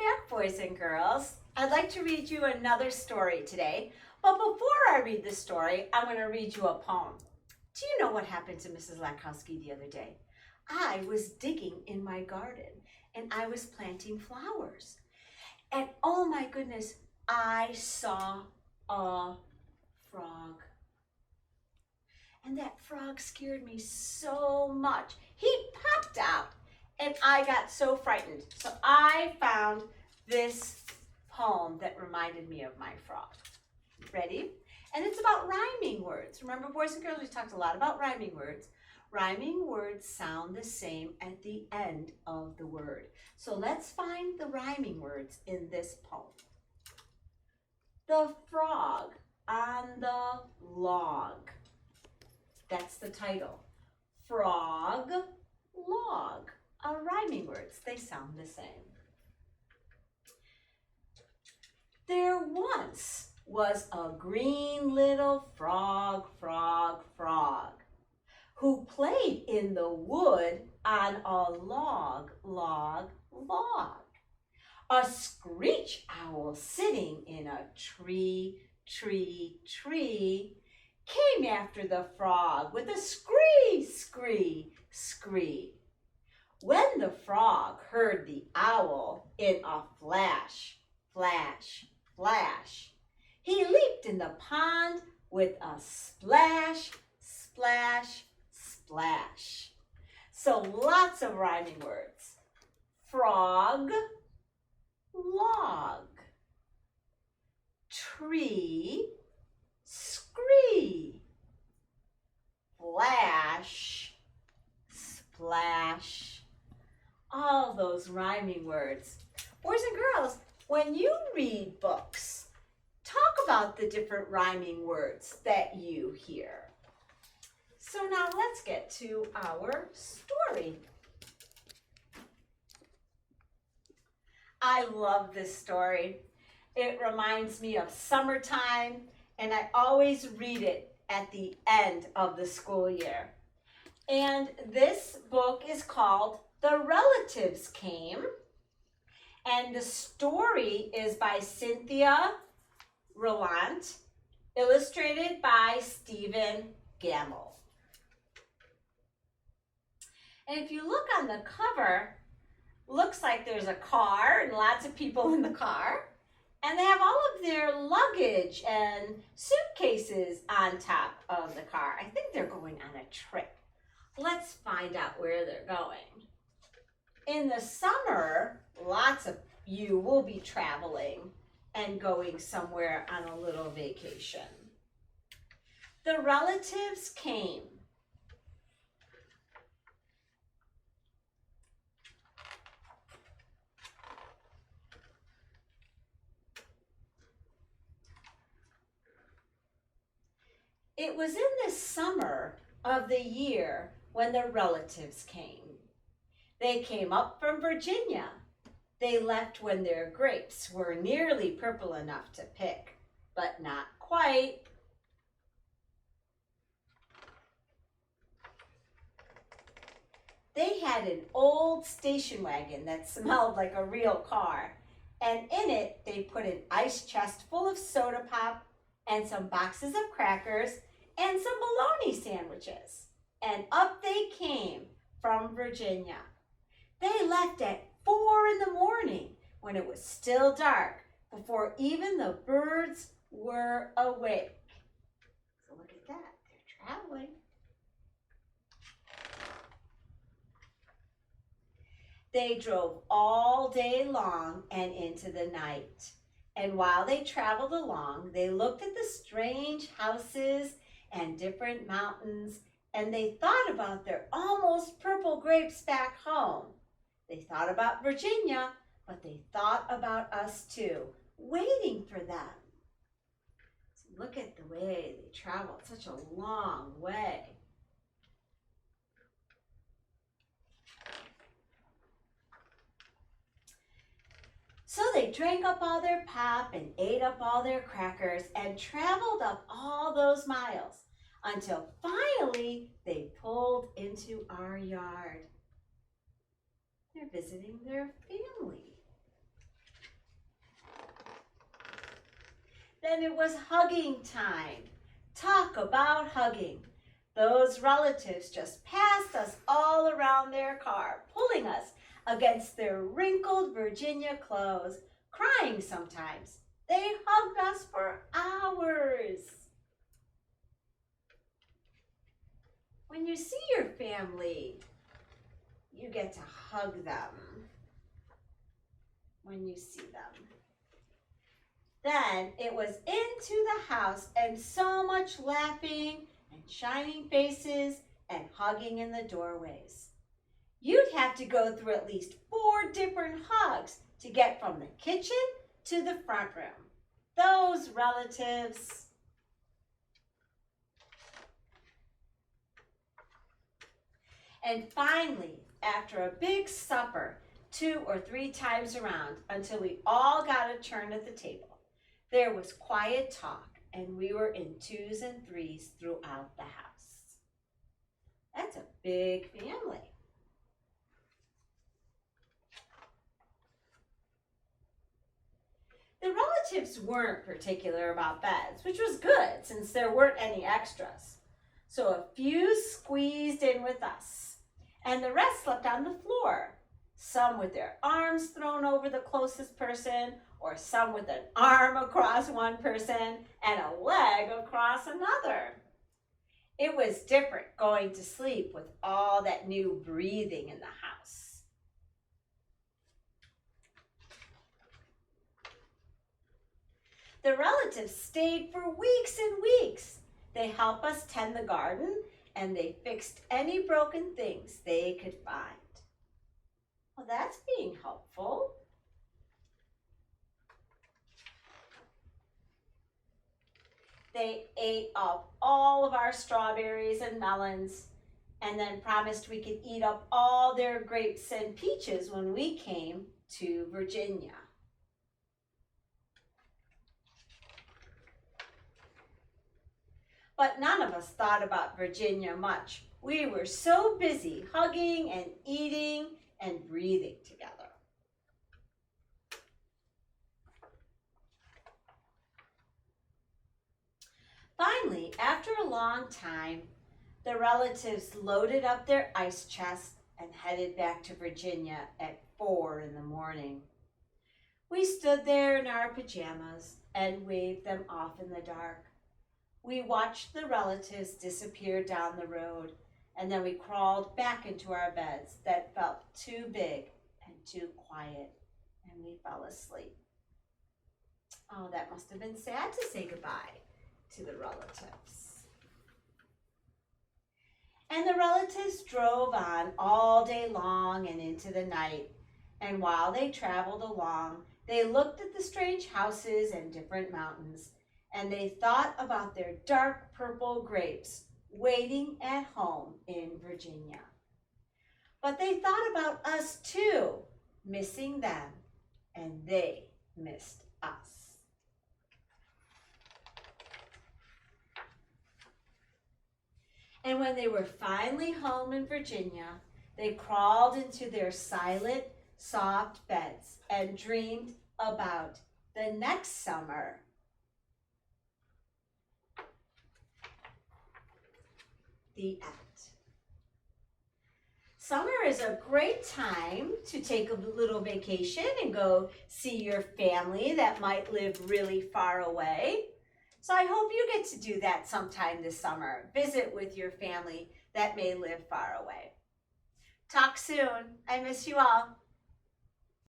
back, boys and girls. I'd like to read you another story today, but before I read the story, I'm going to read you a poem. Do you know what happened to Mrs. Lakowski the other day? I was digging in my garden, and I was planting flowers. And oh my goodness, I saw a frog. And that frog scared me so much. He popped out, and I got so frightened. So I found this poem that reminded me of my frog. Ready? And it's about rhyming words. Remember, boys and girls, we talked a lot about rhyming words. Rhyming words sound the same at the end of the word. So let's find the rhyming words in this poem. The frog on the log. That's the title. Frog, log are rhyming words. They sound the same. There once was a green little frog, who played in the wood on a log. A screech owl sitting in a tree, came after the frog with a scree. When the frog heard the owl in a flash, he leaped in the pond with a splash. So lots of rhyming words. Frog, log, tree, scree, flash, splash. All those rhyming words. Boys and girls, when you read books, talk about the different rhyming words that you hear. So now let's get to our story. I love this story. It reminds me of summertime, and I always read it at the end of the school year. And this book is called The Relatives Came, and the story is by Cynthia, Rylant, illustrated by Stepehn, Gammell. And if you look on the cover, looks like there's a car and lots of people in the car. And they have all of their luggage and suitcases on top of the car. I think they're going on a trip. Let's find out where they're going. In the summer, lots of you will be traveling and going somewhere on a little vacation. The relatives came. It was in the summer of the year when the relatives came. They came up from Virginia. They left when their grapes were nearly purple enough to pick, but not quite. They had an old station wagon that smelled like a real car, and in it they put an ice chest full of soda pop and some boxes of crackers and some bologna sandwiches. And up they came from Virginia. They left at 4 in the morning when it was still dark, before even the birds were awake. So look at that, they're traveling. They drove all day long and into the night. And while they traveled along, they looked at the strange houses and different mountains, and they thought about their almost purple grapes back home. They thought about Virginia, but they thought about us too, waiting for them. So look at the way they traveled, such a long way. So they drank up all their pop and ate up all their crackers and traveled up all those miles until finally they pulled into our yard. They're visiting their family. Then it was hugging time. Talk about hugging. Those relatives just passed us all around their car, pulling us against their wrinkled Virginia clothes, crying sometimes. They hugged us for hours. When you see your family, you get to hug them when you see them. Then it was into the house and so much laughing and shining faces and hugging in the doorways. You'd have to go through at least 4 different hugs to get from the kitchen to the front room. Those relatives. And finally, after a big supper, 2 or 3 times around until we all got a turn at the table, there was quiet talk and we were in 2s and 3s throughout the house. That's a big family. The relatives weren't particular about beds, which was good since there weren't any extras. So a few squeezed in with us, and the rest slept on the floor, some with their arms thrown over the closest person, or some with an arm across one person and a leg across another. It was different going to sleep with all that new breathing in the house. The relatives stayed for weeks and weeks. They helped us tend the garden and they fixed any broken things they could find. Well, that's being helpful. They ate up all of our strawberries and melons and then promised we could eat up all their grapes and peaches when we came to Virginia. But none of us thought about Virginia much. We were so busy hugging and eating and breathing together. Finally, after a long time, the relatives loaded up their ice chest and headed back to Virginia at 4 in the morning. We stood there in our pajamas and waved them off in the dark. We watched the relatives disappear down the road, and then we crawled back into our beds that felt too big and too quiet, and we fell asleep. Oh, that must have been sad to say goodbye to the relatives. And the relatives drove on all day long and into the night, and while they traveled along, they looked at the strange houses and different mountains, and they thought about their dark purple grapes waiting at home in Virginia. But they thought about us too, missing them, and they missed us. And when they were finally home in Virginia, they crawled into their silent, soft beds and dreamed about the next summer. The end. Summer is a great time to take a little vacation and go see your family that might live really far away. So I hope you get to do that sometime this summer. Visit with your family that may live far away. Talk soon. I miss you all.